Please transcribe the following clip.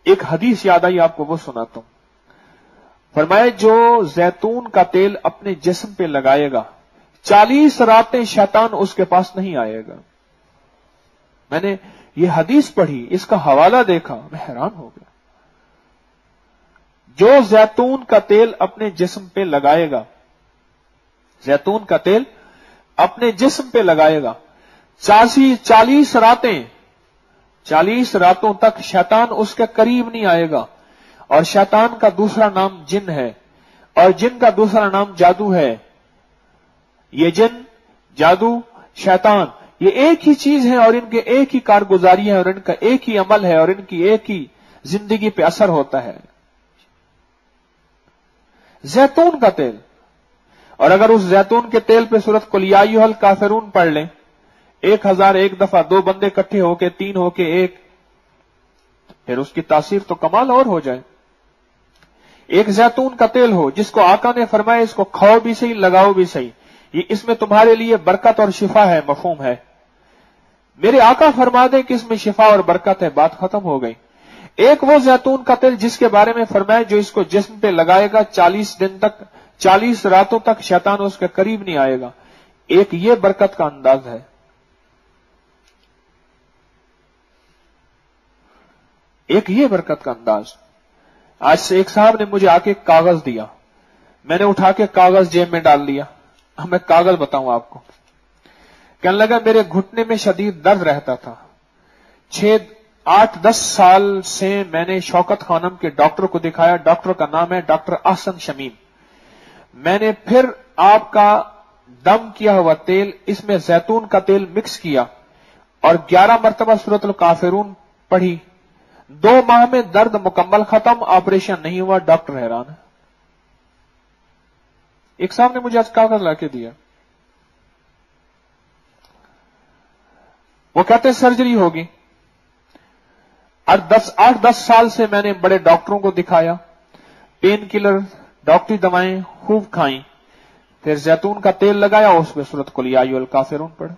ایک حدیث یاد آئی آپ کو، وہ سناتا ہوں. فرمایا جو زیتون کا تیل اپنے جسم پہ لگائے گا 40 راتیں شیطان اس کے پاس نہیں آئے گا. میں نے یہ حدیث پڑھی، اس کا حوالہ دیکھا، میں حیران ہو گیا. جو زیتون کا تیل اپنے جسم پہ لگائے گا، زیتون کا تیل اپنے جسم پہ لگائے گا 40 راتیں، 40 راتوں تک شیطان اس کے قریب نہیں آئے گا. اور شیطان کا دوسرا نام جن ہے، اور جن کا دوسرا نام جادو ہے. یہ جن، جادو، شیطان یہ ایک ہی چیز ہے، اور ان کے ایک ہی کارگزاری ہے، اور ان کا ایک ہی عمل ہے، اور ان کی ایک ہی زندگی پہ اثر ہوتا ہے. زیتون کا تیل. اور اگر اس زیتون کے تیل پہ سورۃ قل یا ایھا الکافرون پڑھ لیں 1001 دفعہ، 2 بندے اکٹھے ہو کے، 3 ہو کے 1، پھر اس کی تاثیر تو کمال اور ہو جائے. ایک زیتون کا تیل ہو جس کو آقا نے فرمایا اس کو کھاؤ بھی صحیح، لگاؤ بھی صحیح، یہ اس میں تمہارے لیے برکت اور شفا ہے، مفہوم ہے. میرے آقا فرما دیں کہ اس میں شفا اور برکت ہے، بات ختم ہو گئی. ایک وہ زیتون کا تیل جس کے بارے میں فرمایا جو اس کو جسم پہ لگائے گا 40 دن تک، 40 راتوں تک شیطان اس کے قریب نہیں آئے گا. ایک یہ برکت کا انداز ہے. ایک یہ برکت کا انداز. آج سے ایک صاحب نے مجھے آ کے کاغذ دیا، میں نے اٹھا کے کاغذ جیب میں ڈال لیا. میں کاغذ بتاؤں آپ کو. کہنے لگا میرے گھٹنے میں شدید درد رہتا تھا، 8-10 سال سے میں نے شوکت خانم کے ڈاکٹر کو دکھایا، ڈاکٹر کا نام ہے ڈاکٹر احسن شمیم. میں نے پھر آپ کا دم کیا ہوا تیل، اس میں زیتون کا تیل مکس کیا اور 11 مرتبہ سورۃ الکافرون پڑھی. 2 ماہ میں درد مکمل ختم، آپریشن نہیں ہوا. ڈاکٹر حیران ہے. ایک صاحب نے مجھے آج کاغذ لا کے دیا، وہ کہتے سرجری ہوگی. 8-10 سال سے میں نے بڑے ڈاکٹروں کو دکھایا، پین کلر، ڈاکٹری دوائیں خوب کھائیں، پھر زیتون کا تیل لگایا، اس میں سورۃ قل یا ایھا الکافرون پڑھ.